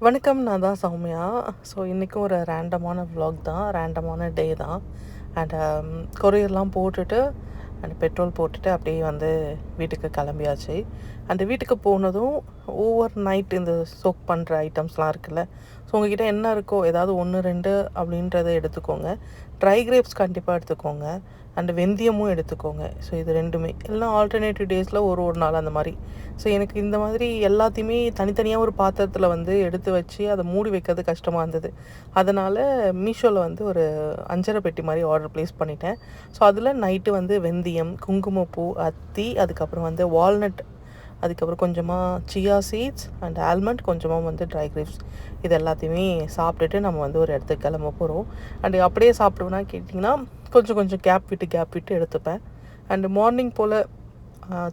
வணக்கம். நான் தான் சௌமியா. ஸோ இன்றைக்கும் ஒரு ரேண்டமான vlog தான், ரேண்டமான டே தான். அண்ட் கொரியர்லாம் போட்டுட்டு அண்ட் பெட்ரோல் போட்டுட்டு அப்படியே வந்து வீட்டுக்கு கிளம்பியாச்சு. அந்த வீட்டுக்கு போனதும் ஓவர் நைட் இந்த சோக் பண்ணுற ஐட்டம்ஸ்லாம் இருக்குல்ல, ஸோ உங்ககிட்ட என்ன இருக்கோ ஏதாவது 1 2 அப்படின்றத எடுத்துக்கோங்க. ட்ரை கிரேப்ஸ் கண்டிப்பாக எடுத்துக்கோங்க. அண்டு வெந்தயமும் எடுத்துக்கோங்க. ஸோ இது 2மே எல்லாம் ஆல்டர்னேட்டிவ் டேஸில் ஒரு நாள் அந்த மாதிரி. ஸோ எனக்கு இந்த மாதிரி எல்லாத்தையுமே தனித்தனியாக ஒரு பாத்திரத்தில் வந்து எடுத்து வச்சு அதை மூடி வைக்கிறது கஷ்டமாக இருந்தது. அதனால் மீஷோவில் வந்து ஒரு 5 பெட்டி மாதிரி ஆர்டர் ப்ளேஸ் பண்ணிட்டேன். ஸோ அதில் நைட்டு வந்து வெந்தயம், குங்குமப்பூ, அத்தி, அதுக்கப்புறம் வந்து வால்நட், அதுக்கப்புறம் கொஞ்சமாக சியா சீட்ஸ் அண்ட் ஆல்மண்ட், கொஞ்சமாக வந்து ட்ரை கிரேப்ஸ், இது எல்லாத்தையுமே சாப்பிட்டுட்டு நம்ம வந்து ஒரு இடத்துக்கு கிளம்ப போகிறோம். அண்டு அப்படியே சாப்பிடுவேன்னா கேட்டிங்கன்னா கொஞ்சம் கொஞ்சம் கேப் விட்டு எடுத்துப்பேன். அண்டு மார்னிங் போல்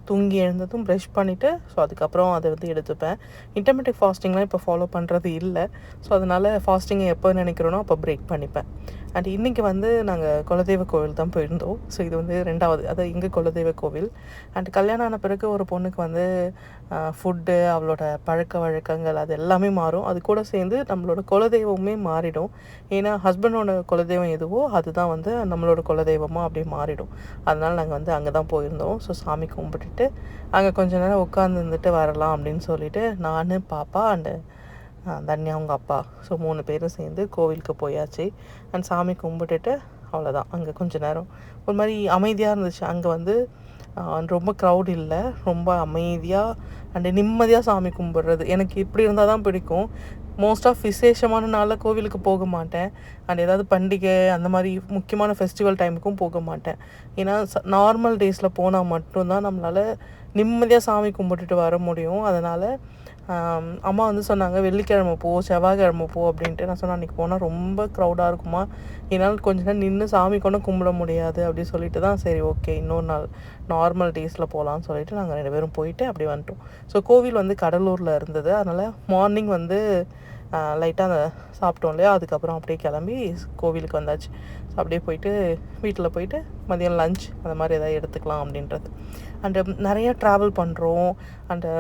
தூங்கி எழுந்ததும் ப்ரஷ் பண்ணிவிட்டு ஸோ அதுக்கப்புறம் அதை வந்து எடுத்துப்பேன். இன்டர்மீடியட் ஃபாஸ்டிங்லாம் இப்போ ஃபாலோ பண்ணுறது இல்லை. ஸோ அதனால் ஃபாஸ்டிங்கை எப்போ நினைக்கிறோனோ அப்போ பிரேக் பண்ணிப்பேன். அண்ட் இன்றைக்கி வந்து நாங்கள் குலதெய்வ கோவில் தான் போயிருந்தோம். ஸோ இது வந்து 2வது, அது எங்கள் குலதெய்வ கோவில். அண்ட் கல்யாணம் ஆன பிறகு ஒரு பொண்ணுக்கு வந்து ஃபுட்டு, அவளோட பழக்க வழக்கங்கள் அது எல்லாமே மாறும். அது கூட சேர்ந்து நம்மளோட குலதெய்வமே மாறிடும். ஏன்னா ஹஸ்பண்டோட குலதெய்வம் எதுவோ அதுதான் வந்து நம்மளோட குலதெய்வமாக அப்படியே மாறிடும். அதனால் நாங்கள் வந்து அங்கே தான் போயிருந்தோம். ஸோ சாமி கும்பிட்டுட்டு அங்கே கொஞ்ச நேரம் உட்காந்துருந்துட்டு வரலாம் அப்படின்னு சொல்லிட்டு நான், பாப்பா அண்டு தன்யா அவங்க அப்பா, ஸோ 3 பேரும் சேர்ந்து கோவிலுக்கு போயாச்சு. அண்ட் சாமி கும்பிட்டுட்டு அவ்வளோதான். அங்கே கொஞ்சம் நேரம் ஒரு மாதிரி அமைதியாக இருந்துச்சு. அங்கே வந்து ரொம்ப க்ரௌட் இல்லை, ரொம்ப அமைதியாக அண்டு நிம்மதியாக சாமி கும்பிட்றது எனக்கு இப்படி இருந்தால் தான் பிடிக்கும். மோஸ்ட் ஆஃப் விசேஷமான நாளில் கோவிலுக்கு போக மாட்டேன். அண்ட் ஏதாவது பண்டிகை அந்த மாதிரி முக்கியமான ஃபெஸ்டிவல் டைமுக்கும் போக மாட்டேன். ஏன்னா நார்மல் டேஸில் போனால் மட்டும்தான் நம்மளால் நிம்மதியாக சாமி கும்பிட்டுட்டு வர முடியும். அதனால் அம்மா வந்து சொன்னாங்க, வெள்ளிக்கிழமை போ, செவ்வாய்க்கிழமை போ அப்படின்ட்டு. நான் சொன்னேன், அன்றைக்கி போனால் ரொம்ப க்ரௌடாக இருக்குமா, என்னால் கொஞ்ச நேரம் நின்று சாமி கொண்டு கும்பிட முடியாது அப்படி சொல்லிட்டு தான் சரி ஓகே இன்னொரு நாள் நார்மல் டேஸில் போகலான்னு சொல்லிட்டு நாங்கள் 2 பேரும் போயிட்டு அப்படி வந்துட்டோம். ஸோ கோவில் வந்து கடலூரில் இருந்தது. அதனால் மார்னிங் வந்து லைட்டாக அந்த சாப்பிட்டோம் இல்லையா, அதுக்கப்புறம் அப்படியே கிளம்பி கோவிலுக்கு வந்தாச்சு. ஸோ அப்படியே போயிட்டு வீட்டில் போயிட்டு மதியம் லஞ்ச் அந்த மாதிரி எதாவது எடுத்துக்கலாம் அப்படின்றது. அண்டு நிறையா ட்ராவல் பண்ணுறோம் அண்டு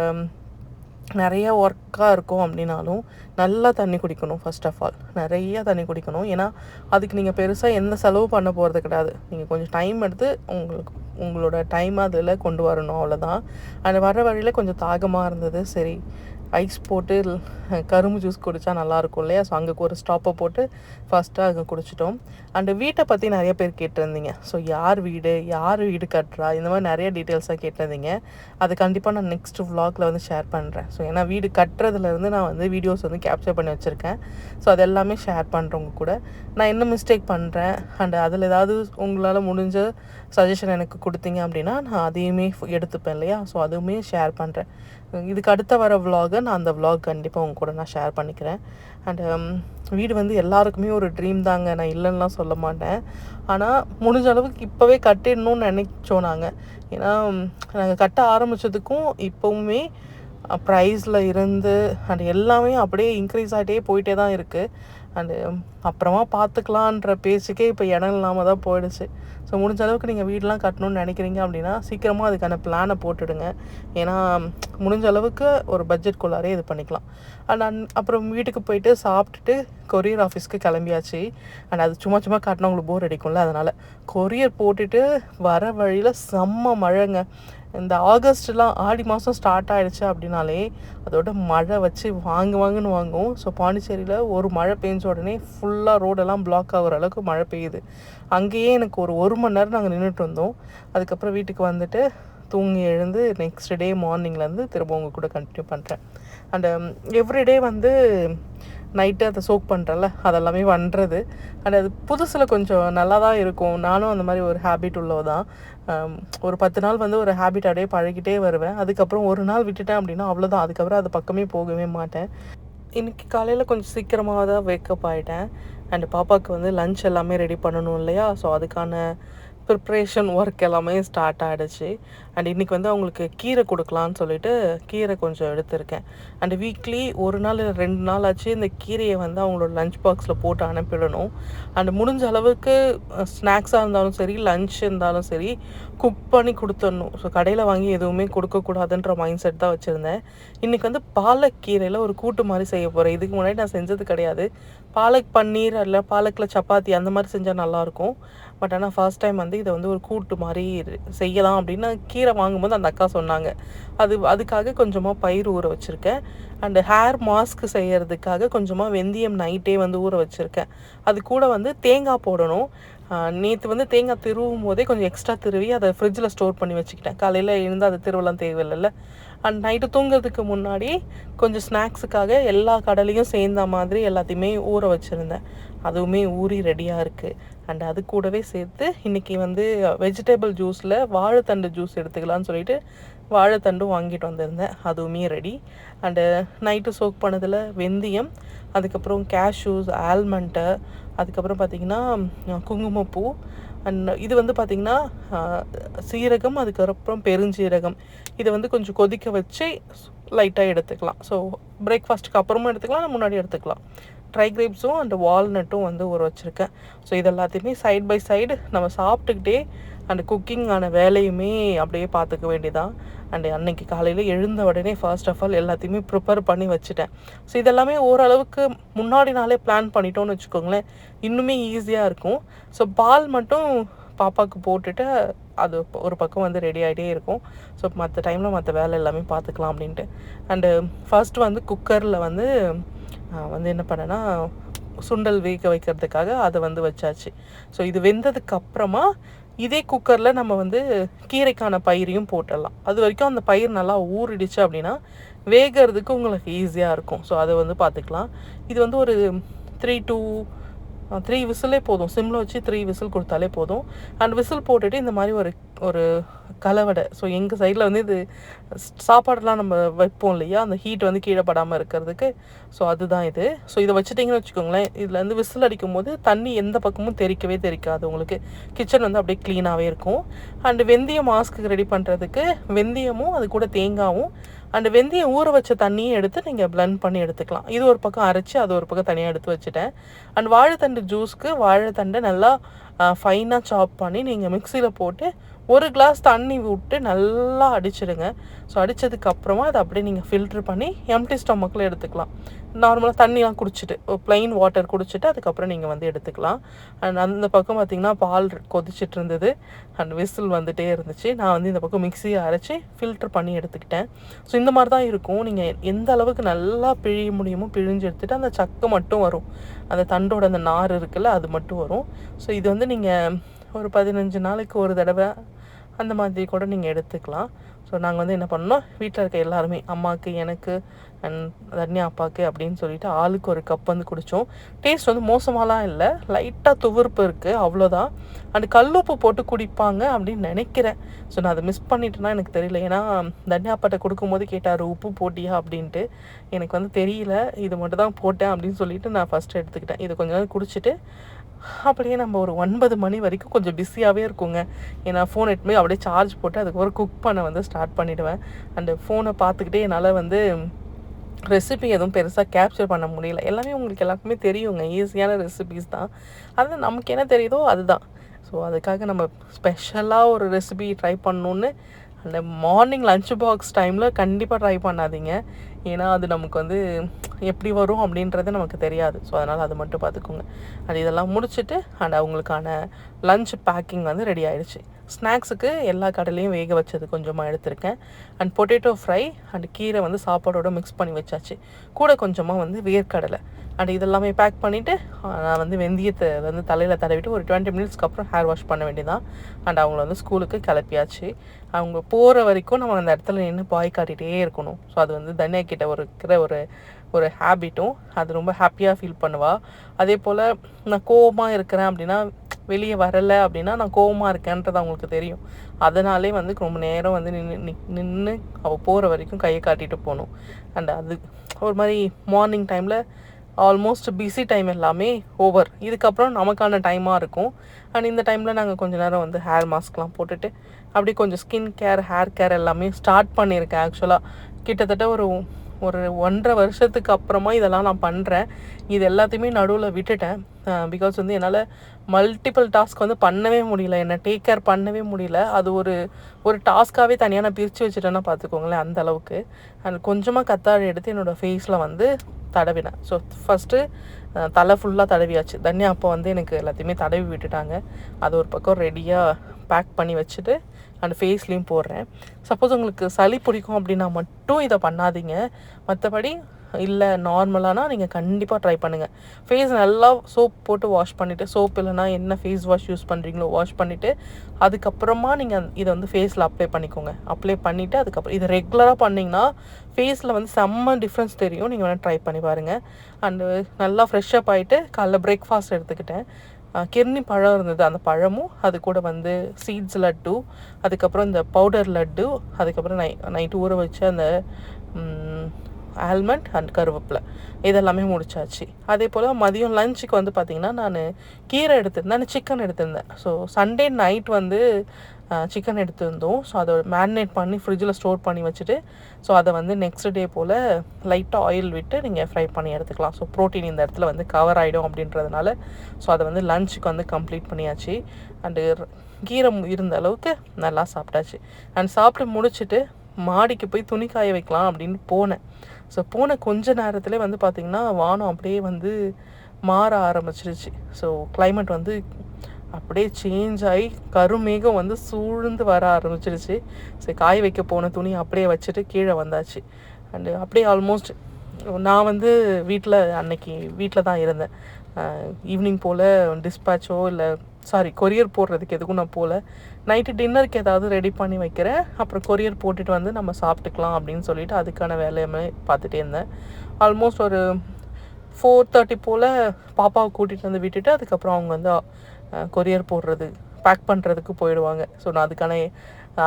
நிறைய ஒர்க்காக இருக்கும் அப்படின்னாலும் நல்லா தண்ணி குடிக்கணும். ஃபர்ஸ்ட் ஆஃப் ஆல் நிறையா தண்ணி குடிக்கணும். ஏன்னா அதுக்கு நீங்கள் பெருசாக எந்த செலவு பண்ண போகிறது கிடையாது. நீங்கள் கொஞ்சம் டைம் எடுத்து உங்களோட டைம் அதில் கொண்டு வரணும், அவ்வளோதான். அந்த வர வழியில் கொஞ்சம் தாகமாக இருந்தது. சரி ஐஸ் போட்டு கரும்பு ஜூஸ் குடித்தா நல்லாயிருக்கும் இல்லையா, ஸோ அங்கே ஒரு ஸ்டாப்பை போட்டு ஃபஸ்ட்டாக அங்கே குடிச்சிட்டோம். அண்டு வீட்டை பற்றி நிறைய பேர் கேட்டிருந்தீங்க. ஸோ யார் வீடு கட்டுறா, இந்த மாதிரி நிறைய டீட்டெயில்ஸாக கேட்டிருந்தீங்க. அது கண்டிப்பாக நான் நெக்ஸ்ட் vlogல வந்து ஷேர் பண்ணுறேன். ஸோ ஏன்னா வீடு கட்டுறதுலேருந்து நான் வந்து வீடியோஸ் வந்து கேப்சர் பண்ணி வச்சுருக்கேன். ஸோ அது எல்லாமே ஷேர் பண்ணுறவங்க கூட நான் என்ன மிஸ்டேக் பண்ணுறேன் அண்டு அதில் ஏதாவது உங்களால் முடிஞ்ச சஜஷன் எனக்கு கொடுத்தீங்க அப்படின்னா நான் அதையுமே எடுத்துப்பேன் இல்லையா, ஸோ அதுவுமே ஷேர் பண்ணுறேன். இதுக்கு அடுத்த வர vlog நான் அந்த vlog கண்டிப்பாக உங்க கூட நான் ஷேர் பண்ணிக்கிறேன். அண்டு வீடு வந்து எல்லாருக்குமே ஒரு ட்ரீம் தாங்க, நான் இல்லைன்னுலாம் சொல்ல மாட்டேன். ஆனால் முடிஞ்ச அளவுக்கு இப்போவே கட்டிடணும்னு நினைச்சோம் நாங்கள். ஏன்னா நாங்கள் கட்ட ஆரம்பித்ததுக்கும் இப்போவுமே ப்ரைஸில் இருந்து அண்ட் எல்லாமே அப்படியே இன்க்ரீஸ் ஆகிட்டே போயிட்டே தான் இருக்குது. அண்டு அப்புறமா பார்த்துக்கலான்ற பேச்சுக்கே இப்போ இடம் இல்லாமல் தான் போயிடுச்சு. ஸோ முடிஞ்ச அளவுக்கு நீங்கள் வீடெலாம் கட்டணும்னு நினைக்கிறீங்க அப்படின்னா சீக்கிரமாக அதுக்கான பிளானை போட்டுடுங்க. ஏன்னா முடிஞ்ச அளவுக்கு ஒரு பட்ஜெட்குள்ளாரே இது பண்ணிக்கலாம். அண்ட் அப்புறம் வீட்டுக்கு போயிட்டு சாப்பிட்டுட்டு கொரியர் ஆஃபீஸ்க்கு கிளம்பியாச்சு. அண்ட் அது சும்மா காட்டினா போர் அடிக்கும்ல, அதனால் கொரியர் போட்டுட்டு வர வழியில் செம்ம மழைங்க. இந்த ஆகஸ்ட்லாம் ஆடி மாதம் ஸ்டார்ட் ஆகிடுச்சு அப்படின்னாலே அதோட மழை வச்சு வாங்குன்னு வாங்கும். ஸோ பாண்டிச்சேரியில் ஒரு மழை பெஞ்ச உடனே ஃபுல்லாக ரோடெல்லாம் பிளாக் ஆகிற அளவுக்கு மழை பெய்யுது. அங்கேயே எனக்கு ஒரு மணி நேரம் நாங்கள் நின்றுட்டு வந்தோம். அதுக்கப்புறம் வீட்டுக்கு வந்துட்டு தூங்கி எழுந்து நெக்ஸ்ட் டே மார்னிங்லேருந்து திரும்ப உங்கள் கூட கண்டினியூ பண்ணுறேன். அண்டு எவ்ரிடே வந்து நைட்டு அதை சோக் பண்ணுறேன்ல, அதெல்லாமே பண்ணுறது. அண்ட் அது புதுசில் கொஞ்சம் நல்லா தான் இருக்கும். நானும் அந்த மாதிரி ஒரு ஹேபிட் உள்ளவ தான். ஒரு 10 நாள் வந்து ஒரு ஹேபிட் அப்படியே பழகிட்டே வருவேன். அதுக்கப்புறம் ஒரு நாள் விட்டுட்டேன் அப்படின்னா அவ்வளோதான், அதுக்கப்புறம் அது பக்கமே போகவே மாட்டேன். இன்றைக்கி காலையில் கொஞ்சம் சீக்கிரமாக தான் வேக்கப் ஆகிட்டேன். அண்டு பாப்பாவுக்கு வந்து லன்ச் எல்லாமே ரெடி பண்ணணும் இல்லையா, ஸோ அதுக்கான ப்ரிப்ரேஷன் ஒர்க் எல்லாமே ஸ்டார்ட் ஆகிடுச்சு. அண்ட் இன்றைக்கி வந்து அவங்களுக்கு கீரை கொடுக்கலான்னு சொல்லிட்டு கீரை கொஞ்சம் எடுத்திருக்கேன். அண்ட் வீக்லி ஒரு நாள் இல்லை 2 நாள் ஆச்சு இந்த கீரையை வந்து அவங்களோட லஞ்ச் பாக்ஸில் போட்டு அனுப்பிடணும். அண்ட் முடிஞ்ச அளவுக்கு ஸ்நாக்ஸாக இருந்தாலும் சரி, லஞ்ச் இருந்தாலும் சரி, குக் பண்ணி கொடுத்துடணும். ஸோ கடையில் வாங்கி எதுவுமே கொடுக்கக்கூடாதுன்ற மைண்ட் செட் தான் வச்சுருந்தேன். இன்றைக்கி வந்து பாலக்கீரையில் ஒரு கூட்டு மாதிரி செய்ய போகிறேன். இதுக்கு முன்னாடி நான் செஞ்சது கிடையாது. பாலக் பன்னீர் இல்லை பாலக்கில் சப்பாத்தி அந்த மாதிரி செஞ்சால் நல்லாயிருக்கும். பட் ஆனால் ஃபர்ஸ்ட் டைம் வந்து இதை வந்து ஒரு கூட்டு மாதிரி செய்யலாம் அப்படின்னு கீரை வாங்கும்போது அந்த அக்கா சொன்னாங்க. அதுக்காக கொஞ்சமாக பயிர் ஊற வச்சுருக்கேன். அண்டு ஹேர் மாஸ்க் செய்கிறதுக்காக கொஞ்சமாக வெந்தயம் நைட்டே வந்து ஊற வச்சுருக்கேன். அது கூட வந்து தேங்காய் போடணும். நேற்று வந்து தேங்காய் திருவும் போதே கொஞ்சம் எக்ஸ்ட்ரா திருவி அதை ஃப்ரிட்ஜில் ஸ்டோர் பண்ணி வச்சுக்கிட்டேன். காலையில் எழுந்து அதை திருவலாம் தேவையில்லைல்ல. அண்ட் நைட்டு தூங்குறதுக்கு முன்னாடி கொஞ்சம் ஸ்நாக்ஸுக்காக எல்லா கடலையும் சேர்ந்த மாதிரி எல்லாத்தையுமே ஊற வச்சுருந்தேன். அதுவுமே ஊறி ரெடியாக இருக்குது. அண்ட் அது கூடவே சேர்த்து இன்றைக்கி வந்து வெஜிடபிள் ஜூஸில் வாழைத்தண்டு ஜூஸ் எடுத்துக்கலான்னு சொல்லிட்டு வாழைத்தண்டும் வாங்கிட்டு வந்திருந்தேன். அதுவுமே ரெடி. அண்டு நைட்டு சோக் பண்ணதில் வெந்தயம், அதுக்கப்புறம் கேஷ்யூஸ், ஆல்மண்ட்டு, அதுக்கப்புறம் பார்த்திங்கன்னா குங்குமப்பூ, அண்ட் இது வந்து பார்த்திங்கன்னா சீரகம், அதுக்கப்புறம் பெருஞ்சீரகம். இதை வந்து கொஞ்சம் கொதிக்க வச்சு லைட்டாக எடுத்துக்கலாம். ஸோ பிரேக்ஃபாஸ்ட்டுக்கு அப்புறமும் எடுத்துக்கலாம், முன்னாடி எடுத்துக்கலாம். ட்ரை கிரேப்ஸும் அண்ட் வால்நட்டும் வந்து ஊற வச்சுருக்கேன். ஸோ இது எல்லாத்தையுமே சைட் பை சைடு நம்ம சாப்பிட்டுக்கிட்டே அண்ட் குக்கிங்கான வேலையுமே அப்படியே பார்த்துக்க வேண்டியதான். அண்ட் அன்னைக்கு காலையில் எழுந்த உடனே ஃபர்ஸ்ட் ஆஃப் ஆல் எல்லாத்தையுமே ப்ரிப்பேர் பண்ணி வச்சுட்டேன். ஸோ இதெல்லாமே ஓரளவுக்கு முன்னாடி நாளே பிளான் பண்ணிட்டோன்னு வச்சுக்கோங்களேன், இன்னுமே ஈஸியாக இருக்கும். ஸோ பால் மட்டும் பாப்பாவுக்கு போட்டுட்டு அது ஒரு பக்கம் வந்து ரெடி ஆகிட்டே இருக்கும். ஸோ மற்ற டைமில் மற்ற வேலை எல்லாமே பார்த்துக்கலாம் அப்படின்ட்டு. அண்டு ஃபர்ஸ்ட் வந்து குக்கரில் வந்து என்ன பண்ணேன்னா சுண்டல் வேக வைக்கிறதுக்காக அதை வந்து வச்சாச்சு. ஸோ இது வெந்ததுக்கு அப்புறமா இதே குக்கரில் நம்ம வந்து கீரைக்கான பயிரையும் போட்டுடலாம். அது வரைக்கும் அந்த பயிர் நல்லா ஊறிடுச்சு அப்படின்னா வேகிறதுக்கு உங்களுக்கு ஈஸியாக இருக்கும். ஸோ அதை வந்து பார்த்துக்கலாம். இது வந்து ஒரு 3 விசிலே போதும். சிம்மில் வச்சு 3 விசில் கொடுத்தாலே போதும். அண்ட் விசில் போட்டுட்டு இந்த மாதிரி ஒரு கலவடை. ஸோ எங்கள் சைடில் வந்து இது சாப்பாடெலாம் நம்ம வைப்போம் இல்லையா, அந்த ஹீட் வந்து கீழே படாமல் இருக்கிறதுக்கு. ஸோ அதுதான் இது. ஸோ இதை வச்சுட்டிங்கன்னு வச்சுக்கோங்களேன், இதில் வந்து விசில் அடிக்கும் போது தண்ணி எந்த பக்கமும் தெரிக்காது. உங்களுக்கு கிச்சன் வந்து அப்படியே க்ளீனாகவே இருக்கும். அண்டு வெந்தயம் மாஸ்க்கு ரெடி பண்ணுறதுக்கு வெந்தயமும் அது கூட தேங்காயும் அண்டு வெந்தயம் ஊற வச்ச தண்ணியும் எடுத்து நீங்கள் பிளெண்ட் பண்ணி எடுத்துக்கலாம். இது ஒரு பக்கம் அரைச்சி அது ஒரு பக்கம் தனியாக எடுத்து வச்சுட்டேன். அண்ட் வாழைத்தண்டு ஜூஸ்க்கு வாழைத்தண்டை நல்லா ஃபைனாக சாப் பண்ணி நீங்கள் மிக்சியில் போட்டு 1 கிளாஸ் தண்ணி விட்டு நல்லா அடிச்சிடுங்க. ஸோ அடித்ததுக்கப்புறமா அதை அப்படியே நீங்கள் ஃபில்ட்ரு பண்ணி எம்டி ஸ்டொமக்கில் எடுத்துக்கலாம். நார்மலாக தண்ணிலாம் குடிச்சிட்டு ப்ளைன் வாட்டர் குடிச்சிட்டு அதுக்கப்புறம் நீங்கள் வந்து எடுத்துக்கலாம். அண்ட் அந்த பக்கம் பார்த்திங்கன்னா பால் கொதிச்சிட்டு இருந்தது அண்ட் விசில் வந்துகிட்டே இருந்துச்சு. நான் வந்து இந்த பக்கம் மிக்சியை அரைச்சி ஃபில்ட்ரு பண்ணி எடுத்துக்கிட்டேன். ஸோ இந்த மாதிரி தான் இருக்கும். நீங்கள் எந்த அளவுக்கு நல்லா பிழிய முடியுமோ பிழிஞ்சு எடுத்துகிட்டு அந்த சக்கை மட்டும் வரும், அந்த தண்டோட அந்த நார் இருக்குல்ல அது மட்டும் வரும். ஸோ இது வந்து நீங்கள் ஒரு 15 நாளைக்கு ஒரு தடவை அந்த மாதிரி கூட நீங்கள் எடுத்துக்கலாம். ஸோ நாங்கள் வந்து என்ன பண்ணோம், வீட்டில் இருக்க எல்லாருமே அம்மாவுக்கு, எனக்கு அண்ட் தன்யா அப்பாவுக்கு அப்படின்னு சொல்லிட்டு ஆளுக்கு ஒரு கப் வந்து குடித்தோம். டேஸ்ட் வந்து மோசமாலாம் இல்லை, லைட்டாக துவர்ப்பு இருக்குது, அவ்வளோதான். அண்ட் கல்லுப்பு போட்டு குடிப்பாங்க அப்படின்னு நினைக்கிறேன். ஸோ நான் அதை மிஸ் பண்ணிட்டேன்னா எனக்கு தெரியல. ஏன்னா தன்யா அப்பாட்ட கொடுக்கும்போது கேட்டார் உப்பு போட்டியா அப்படின்ட்டு. எனக்கு வந்து தெரியல, இது மட்டும் தான் போட்டேன் அப்படின்னு சொல்லிட்டு நான் ஃபஸ்ட்டு எடுத்துக்கிட்டேன். இதை கொஞ்ச நேரம் குடிச்சிட்டு அப்படியே நம்ம ஒரு 9 மணி வரைக்கும் கொஞ்சம் பிஸியாகவே இருக்குங்க. ஏன்னா ஃபோன் எடுத்துமே அப்படியே சார்ஜ் போட்டு அதுக்கப்புறம் குக் பண்ண வந்து ஸ்டார்ட் பண்ணிவிடுவேன். அண்டு ஃபோனை பார்த்துக்கிட்டே என்னால் வந்து ரெசிபி எதுவும் பெருசாக கேப்சர் பண்ண முடியல. எல்லாமே உங்களுக்கு எல்லாருக்குமே தெரியுங்க, ஈஸியான ரெசிபீஸ் தான். அது நமக்கு என்ன தெரியுதோ அதுதான். ஸோ அதுக்காக நம்ம ஸ்பெஷலாக ஒரு ரெசிபி ட்ரை பண்ணணுன்னு அந்த மார்னிங் லன்ச் பாக்ஸ் டைமில் கண்டிப்பாக ட்ரை பண்ணாதீங்க. ஏன்னா அது நமக்கு வந்து எப்படி வரும் அப்படின்றது நமக்கு தெரியாது. ஸோ அதனால் அது மட்டும் பார்த்துக்கோங்க. அது இதெல்லாம் முடிச்சுட்டு அண்ட் அவங்களுக்கான லன்ச் பேக்கிங் வந்து ரெடி ஆகிடுச்சு. ஸ்நாக்ஸுக்கு எல்லா கடலையும் வேக வச்சது கொஞ்சமாக எடுத்திருக்கேன். அண்ட் பொட்டேட்டோ ஃப்ரை அண்ட் கீரை வந்து சாப்பாடோடு மிக்ஸ் பண்ணி வச்சாச்சு. கூட கொஞ்சமாக வந்து வேர்க்கடலை அண்ட் இதெல்லாமே பேக் பண்ணிவிட்டு நான் வந்து வெந்தயத்தை வந்து தலையில் தடவிட்டு ஒரு 20 மினிட்ஸ்க்கு அப்புறம் ஹேர் வாஷ் பண்ண வேண்டியதான். அண்ட் அவங்கள வந்து ஸ்கூலுக்கு கிளப்பியாச்சு. அவங்க போகிற வரைக்கும் நம்ம அந்த இடத்துல நின்று பாய் காட்டிகிட்டே இருக்கணும். ஸோ அது வந்து தன்யா கிட்ட இருக்கிற ஒரு ஹேபிட்டும், அது ரொம்ப ஹாப்பியாக ஃபீல் பண்ணுவாள். அதே போல் நான் கோவமாக இருக்கிறேன் அப்படின்னா, வெளியே வரலை அப்படின்னா நான் கோவமாக இருக்கேன்றது அவங்களுக்கு தெரியும். அதனாலே வந்து ரொம்ப நேரம் வந்து நின்று அவள் போகிற வரைக்கும் கையை காட்டிட்டு போகணும். அண்ட் அது ஒரு மாதிரி மார்னிங் டைமில் ஆல்மோஸ்ட் பிஸி டைம் எல்லாமே ஓவர். இதுக்கப்புறம் நமக்கான டைமாக இருக்கும். அண்ட் இந்த டைமில் நாங்கள் கொஞ்சம் நேரம் வந்து ஹேர் மாஸ்க்லாம் போட்டுட்டு அப்படி கொஞ்சம் ஸ்கின் கேர் ஹேர் கேர் எல்லாமே ஸ்டார்ட் பண்ணியிருக்கேன். ஆக்சுவலாக கிட்டத்தட்ட ஒரு 1.5 வருஷத்துக்கு அப்புறமா இதெல்லாம் நான் பண்ணுறேன். இது எல்லாத்தையுமே நடுவில் விட்டுட்டேன். பிகாஸ் வந்து என்னால் மல்டிபிள் டாஸ்க் வந்து பண்ணவே முடியல, என்னை டேக் கேர் பண்ணவே முடியல. அது ஒரு டாஸ்க்காகவே தனியாக நான் பிரித்து வச்சுட்டேன்னா பார்த்துக்கோங்களேன், அந்த அளவுக்கு. அண்ட் கொஞ்சமாக கத்தாழை எடுத்து என்னோடய ஃபேஸில் வந்து தடவினேன். ஸோ ஃபஸ்ட்டு தலை ஃபுல்லாக தடவியாச்சு. தன்யா அப்போ வந்து எனக்கு எல்லாத்தையுமே தடவி விட்டுட்டாங்க. அது ஒரு பக்கம் ரெடியாக பேக் பண்ணி வச்சுட்டு அண்ட் ஃபேஸ்லேயும் போடுறேன். சப்போஸ் உங்களுக்கு சளி பிடிக்கும் அப்படின்னா மட்டும் இதை பண்ணாதீங்க. மற்றபடி இல்லை நார்மலானா நீங்கள் கண்டிப்பாக ட்ரை பண்ணுங்கள். ஃபேஸ் நல்லா சோப் போட்டு வாஷ் பண்ணிவிட்டு, சோப் இல்லைனா என்ன ஃபேஸ் வாஷ் யூஸ் பண்ணுறீங்களோ வாஷ் பண்ணிவிட்டு அதுக்கப்புறமா நீங்கள் இதை வந்து ஃபேஸில் அப்ளை பண்ணிக்கோங்க. அப்ளை பண்ணிவிட்டு அதுக்கப்புறம் இதை ரெகுலராக பண்ணிங்கன்னா ஃபேஸில் வந்து செம்ம டிஃப்ரென்ஸ் தெரியும். நீங்கள் வேணால் ட்ரை பண்ணி பாருங்கள். அண்டு நல்லா ஃப்ரெஷ்ஷப் ஆகிட்டு காலைல பிரேக்ஃபாஸ்ட் எடுத்துக்கிட்டேன். கிர்னி பழம் இருந்தது, அந்த பழமும் அது கூட வந்து சீட்ஸ் லட்டு, அதுக்கப்புறம் இந்த பவுடர் லட்டு, அதுக்கப்புறம் நைட்டு ஊற வச்ச அந்த ஆல்மண்ட் அண்ட் கருவேப்பிலை இதெல்லாமே முடிச்சாச்சு. அதே போல் மதியம் லஞ்சுக்கு வந்து பார்த்திங்கன்னா நான் கீரை எடுத்திருந்தேன், சிக்கன் எடுத்திருந்தேன். ஸோ சண்டே நைட் வந்து சிக்கன் எடுத்திருந்தோம். ஸோ அதை மேரினேட் பண்ணி ஃப்ரிட்ஜில் ஸ்டோர் பண்ணி வச்சுட்டு ஸோ அதை வந்து நெக்ஸ்ட் டே போல் லைட்டாக ஆயில் விட்டு நீங்கள் ஃப்ரை பண்ணி எடுத்துக்கலாம். ஸோ ப்ரோட்டீன் இந்த இடத்துல வந்து கவர் ஆகிடும் அப்படின்றதுனால ஸோ அதை வந்து லஞ்சுக்கு வந்து கம்ப்ளீட் பண்ணியாச்சு. அண்டு கீரை இருந்த அளவுக்கு நல்லா சாப்பிட்டாச்சு. அண்ட் சாப்பிட்டு முடிச்சுட்டு மாடிக்கு போய் துணி காய வைக்கலாம் அப்படின்னு போனேன். ஸோ போன கொஞ்ச நேரத்துலேயே வந்து பார்த்திங்கன்னா வானம் அப்படியே வந்து மாற ஆரம்பிச்சிருச்சு. ஸோ கிளைமேட் வந்து அப்படியே சேஞ்ச் ஆகி கருமேகம் வந்து சூழ்ந்து வர ஆரம்பிச்சிருச்சு. சரி, காய வைக்க போன துணி அப்படியே வச்சுட்டு கீழே வந்தாச்சு. அண்டு அப்படியே ஆல்மோஸ்ட் நான் வந்து அன்னைக்கு வீட்டில் தான் இருந்தேன். ஈவினிங் போல் டிஸ்பேச்சோ இல்லை கொரியர் போடுறதுக்கு எதுக்கும் நான் போகல. நைட்டு டின்னருக்கு ஏதாவது ரெடி பண்ணி வைக்கிறேன், அப்புறம் கொரியர் போட்டுட்டு வந்து நம்ம சாப்பிட்டுக்கலாம் அப்படின்னு சொல்லிட்டு அதுக்கான வேலையுமே பார்த்துட்டே இருந்தேன். ஆல்மோஸ்ட் ஒரு 4:30 போல் பாப்பாவை கூட்டிகிட்டு வந்து விட்டுட்டு அதுக்கப்புறம் அவங்க வந்து கொரியர் போடுறது பேக் பண்ணுறதுக்கு போயிடுவாங்க. ஸோ நான் அதுக்கான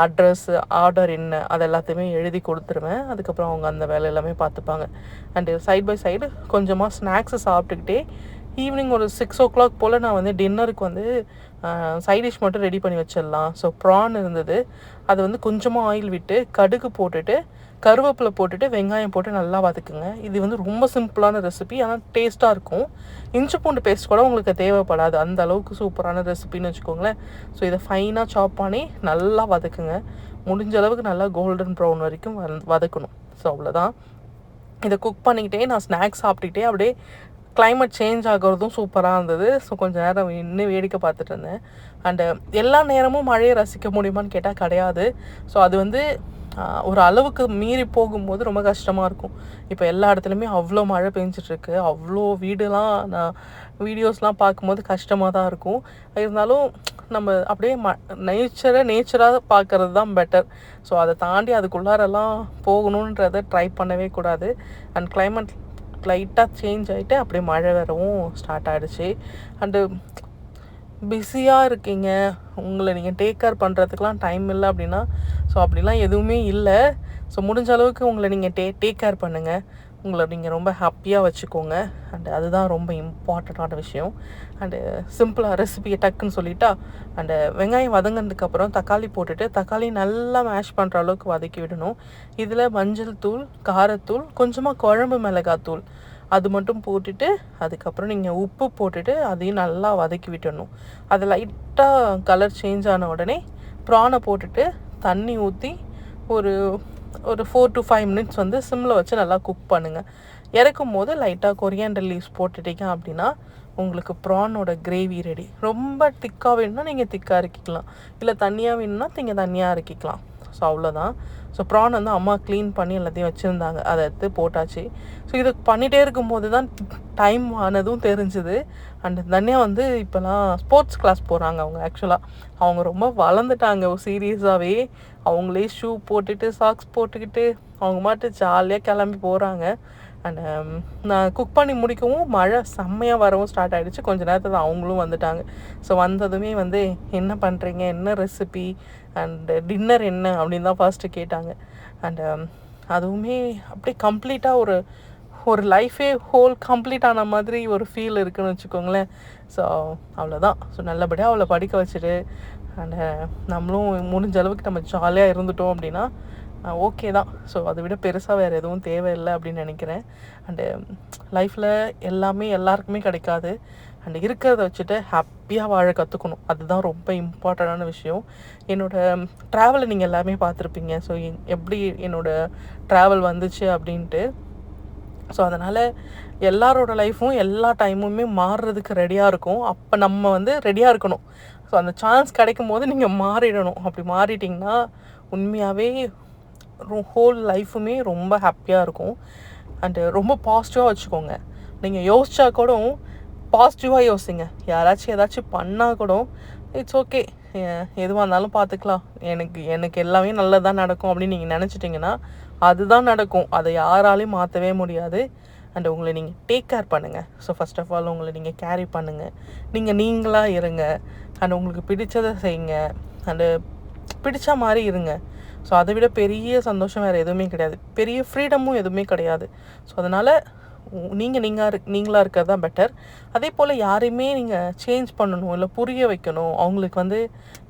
அட்ரஸ் ஆர்டர் என்ன அது எல்லாத்தையுமே எழுதி கொடுத்துருவேன். அதுக்கப்புறம் அவங்க அந்த வேலை எல்லாமே பார்த்துப்பாங்க. அண்டு சைட் பை சைடு கொஞ்சமாக ஸ்நாக்ஸை சாப்பிட்டுக்கிட்டே ஈவினிங் ஒரு 6 o'clock போல் நான் வந்து டின்னருக்கு வந்து சைட் டிஷ் மட்டும் ரெடி பண்ணி வச்சிடலாம். ஸோ ப்ரான் இருந்தது, அது வந்து கொஞ்சமாக ஆயில் விட்டு கடுகு போட்டுட்டு கருவேப்பிலை போட்டுட்டு வெங்காயம் போட்டு நல்லா வதக்குங்க. இது வந்து ரொம்ப சிம்பிளான ரெசிபி, ஆனால் டேஸ்ட்டாக இருக்கும். இஞ்சி பூண்டு பேஸ்ட் கூட உங்களுக்கு தேவைப்படாது, அந்த அளவுக்கு சூப்பரான ரெசிபின்னு வச்சுக்கோங்களேன். ஸோ இதை ஃபைனாக சாப் பண்ணி நல்லா வதக்குங்க. முடிஞ்ச அளவுக்கு நல்லா கோல்டன் ப்ரௌன் வரைக்கும் வதக்கணும். ஸோ அவ்வளோதான். இதை குக் பண்ணிக்கிட்டே நான் ஸ்நாக்ஸ் சாப்பிட்டுக்கிட்டே அப்படியே கிளைமேட் சேஞ்ச் ஆகிறதும் சூப்பராக இருந்தது. ஸோ கொஞ்சம் நேரம் இன்னும் வேடிக்கை பார்த்துட்டு இருந்தேன். அண்டு எல்லா நேரமும் மழையை ரசிக்க முடியுமான்னு கேட்டால் கிடையாது. ஸோ அது வந்து ஒரு அளவுக்கு மீறி போகும்போது ரொம்ப கஷ்டமாக இருக்கும். இப்போ எல்லா இடத்துலையுமே அவ்வளோ மழை பெஞ்சிட்ருக்கு, அவ்வளோ வீடுலாம் நான் வீடியோஸ்லாம் பார்க்கும்போது கஷ்டமாக தான் இருக்கும். இருந்தாலும் நம்ம அப்படியே நேச்சராக பார்க்குறது தான் பெட்டர். ஸோ அதை தாண்டி அதுக்குள்ளாரெல்லாம் போகணுன்றதை ட்ரை பண்ணவே கூடாது. அண்ட் கிளைமேட் லைட்டாக சேஞ்ச் ஆகிட்டு அப்படியே மழை வரவும் ஸ்டார்ட் ஆகிடுச்சு. அண்டு பிஸியாக இருக்கீங்க, உங்களை நீங்கள் டேக் கேர் பண்ணுறதுக்கெலாம் டைம் இல்லை அப்படின்னா ஸோ அப்படிலாம் எதுவுமே இல்லை. ஸோ முடிஞ்ச அளவுக்கு உங்களை நீங்கள் டேக் கேர் பண்ணுங்கள், உங்களை நீங்கள் ரொம்ப ஹாப்பியாக வச்சுக்கோங்க. அண்டு அதுதான் ரொம்ப இம்பார்ட்டண்ட்டான விஷயம். அண்டு சிம்பிளாக ரெசிபியை டக்குன்னு சொல்லிட்டா, அண்டு வெங்காயம் வதங்கினதுக்கப்புறம் தக்காளி போட்டுட்டு தக்காளி நல்லா மேஷ் பண்ணுற அளவுக்கு வதக்கி விடணும். இதில் மஞ்சள் தூள், காரத்தூள், கொஞ்சமாக குழம்பு மிளகாத்தூள் அது மட்டும் போட்டுட்டு அதுக்கப்புறம் நீங்கள் உப்பு போட்டுட்டு அதையும் நல்லா வதக்கி விட்டுடணும். அது லைட்டாக கலர் சேஞ்ச் ஆன உடனே ப்ரானை போட்டுட்டு தண்ணி ஊற்றி ஒரு 4 to 5 minutes வந்து சிம்மில் வச்சு நல்லா குக் பண்ணுங்கள். இறக்கும் போது லைட்டாக கொரியாண்டர் லீவ்ஸ் போட்டுட்டீங்க அப்படின்னா உங்களுக்கு ப்ரானோட கிரேவி ரெடி. ரொம்ப திக்காக வேணும்னா நீங்கள் திக்காக இறக்கிக்கலாம், இல்லை தண்ணியாக வேணும்னா நீங்கள் தண்ணியாக இறக்கிக்கலாம். ஸோ அவ்வளோதான். ஸோ ப்ரான் வந்து அம்மா க்ளீன் பண்ணி எல்லாத்தையும் வச்சுருந்தாங்க, அதை எடுத்து போட்டாச்சு. ஸோ இது பண்ணிகிட்டே இருக்கும்போது தான் டைம் ஆனதும் தெரிஞ்சுது. அண்ட் தனியாக வந்து இப்போலாம் ஸ்போர்ட்ஸ் கிளாஸ் போகிறாங்க. அவங்க ரொம்ப வளர்ந்துட்டாங்க சீரியஸாகவே. அவங்களே ஷூ போட்டுட்டு சாக்ஸ் போட்டுக்கிட்டு அவங்க மாட்டு ஜாலியாக கிளம்பி போகிறாங்க. அண்ட் நான் குக் பண்ணி முடிக்கவும் மழை செம்மையாக வரவும் ஸ்டார்ட் ஆகிடுச்சு. கொஞ்சம் நேரத்தில் அவங்களும் வந்துட்டாங்க. ஸோ வந்ததுமே வந்து என்ன பண்ணுறீங்க, என்ன ரெசிபி அண்டு டின்னர் என்ன அப்படின்னு தான் ஃபர்ஸ்ட்டு கேட்டாங்க. அண்டு அதுவுமே அப்படியே கம்ப்ளீட்டாக ஒரு ஒரு லைஃபே கம்ப்ளீட் ஆன மாதிரி ஒரு ஃபீல் இருக்குன்னு வச்சுக்கோங்களேன். ஸோ அவ்வளோதான். ஸோ நல்லபடியாக அவளை படிக்க வச்சுட்டு அண்டு நம்மளும் முடிஞ்ச அளவுக்கு நம்ம ஜாலியாக இருந்துட்டோம் அப்படின்னா ஓகே தான். ஸோ அதை விட பெருசாக வேறு எதுவும் தேவையில்லை அப்படின்னு நினைக்கிறேன். அண்டு லைஃப்பில் எல்லாமே எல்லாருக்குமே கிடைக்காது. அண்ட் இருக்கிறத வச்சுட்டு ஹாப்பியாக வாழ கற்றுக்கணும். அதுதான் ரொம்ப இம்பார்ட்டண்டான விஷயம். என்னோடய ட்ராவலை நீங்கள் எல்லாமே பார்த்துருப்பீங்க. ஸோ எப்படி என்னோடய ட்ராவல் வந்துச்சு அப்படின்ட்டு. ஸோ அதனால் எல்லாரோட லைஃப்பும் எல்லா டைமுமே மாறுறதுக்கு ரெடியாக இருக்கும். அப்போ நம்ம வந்து ரெடியாக இருக்கணும். ஸோ அந்த சான்ஸ் கிடைக்கும் போது நீங்கள் மாறிடணும். அப்படி மாறிட்டிங்கன்னா உண்மையாகவே ஹோல் லைஃபுமே ரொம்ப ஹாப்பியாக இருக்கும். அண்டு ரொம்ப பாசிட்டிவாக வச்சுக்கோங்க. நீங்கள் யோசித்தா கூட பாசிட்டிவாக யோசிங்க. யாராச்சும் ஏதாச்சும் பண்ணால் கூட இட்ஸ் ஓகே, எதுவாக இருந்தாலும் பார்த்துக்கலாம், எனக்கு எல்லாமே நல்லதாக நடக்கும் அப்படின்னு நீங்கள் நினச்சிட்டிங்கன்னா அதுதான் நடக்கும். அதை யாராலையும் மாற்றவே முடியாது. அண்டு உங்களை நீங்கள் டேக் கேர் பண்ணுங்கள். ஸோ ஃபஸ்ட் ஆஃப் ஆல் உங்களை நீங்கள் கேரி பண்ணுங்கள். நீங்களாக இருங்க. அண்ட் உங்களுக்கு பிடிச்சதை செய்யுங்க. அண்டு பிடிச்ச மாதிரி இருங்க. ஸோ அதை விட பெரிய சந்தோஷம் வேறு எதுவுமே கிடையாது. பெரிய ஃப்ரீடமும் எதுவுமே கிடையாது. ஸோ அதனால் நீங்களாக இருக்கிறது தான் பெட்டர். அதே போல் யாரையுமே நீங்கள் சேஞ்ச் பண்ணணும் இல்லை புரிய வைக்கணும், அவங்களுக்கு வந்து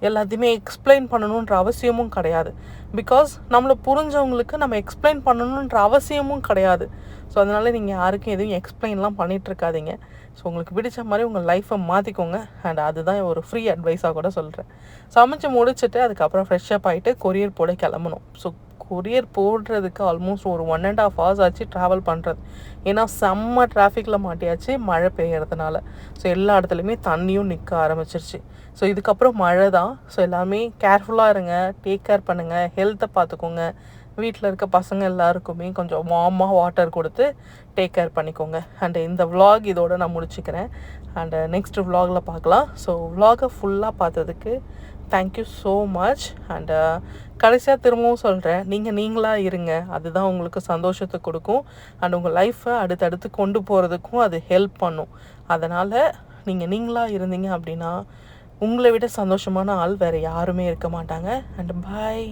எல்லாத்தையுமே எக்ஸ்பிளைன் பண்ணணுன்ற அவசியமும் கிடையாது. பிகாஸ் நம்மளை புரிஞ்சவங்களுக்கு நம்ம எக்ஸ்பிளைன் பண்ணணுன்ற அவசியமும் கிடையாது. ஸோ அதனால் நீங்கள் யாருக்கும் எதுவும் எக்ஸ்பிளைன்லாம் பண்ணிகிட்ருக்காதீங்க. ஸோ உங்களுக்கு பிடிச்ச மாதிரி உங்கள் லைஃப்பை மாற்றிக்கோங்க. அண்ட் அதுதான் ஒரு ஃப்ரீ அட்வைஸாக கூட சொல்கிறேன். சமைச்சு முடிச்சுட்டு அதுக்கப்புறம் ஃப்ரெஷ்ஷப் ஆகிட்டு கொரியர் போட கிளம்பணும். ஸோ கொரியர் போடுறதுக்கு ஆல்மோஸ்ட் ஒரு 1.5 hours ஆச்சு ட்ராவல் பண்ணுறது. ஏன்னா செம்ம டிராஃபிக்கில் மாட்டியாச்சு மழை பெய்யறதுனால. ஸோ எல்லா இடத்துலையுமே தண்ணியும் நிற்க ஆரம்பிச்சிருச்சு. ஸோ இதுக்கப்புறம் மழை தான். ஸோ எல்லாமே கேர்ஃபுல்லாக இருங்க, டேக் கேர் பண்ணுங்கள், ஹெல்த்தை பார்த்துக்கோங்க. வீட்டில் இருக்க பசங்க எல்லாருக்குமே கொஞ்சம் வார்மாக வாட்டர் கொடுத்து டேக் கேர் பண்ணிக்கோங்க. அண்டு இந்த விலாக் இதோடு நான் முடிச்சுக்கிறேன். அண்டு நெக்ஸ்ட் விலாகில் பார்க்கலாம். ஸோ விலாகை ஃபுல்லாக பார்த்ததுக்கு தேங்க்யூ ஸோ மச். அண்டு கடைசியாக திரும்பவும் சொல்கிறேன், நீங்களாக இருங்க. அதுதான் உங்களுக்கு சந்தோஷத்தை கொடுக்கும். அண்ட் உங்கள் லைஃப்பை அடுத்தடுத்து கொண்டு போகிறதுக்கும் அது ஹெல்ப் பண்ணும். அதனால் நீங்களாக இருந்தீங்க அப்படின்னா உங்களை விட சந்தோஷமான ஆள் வேறு யாருமே இருக்க மாட்டாங்க. அண்ட் பாய்.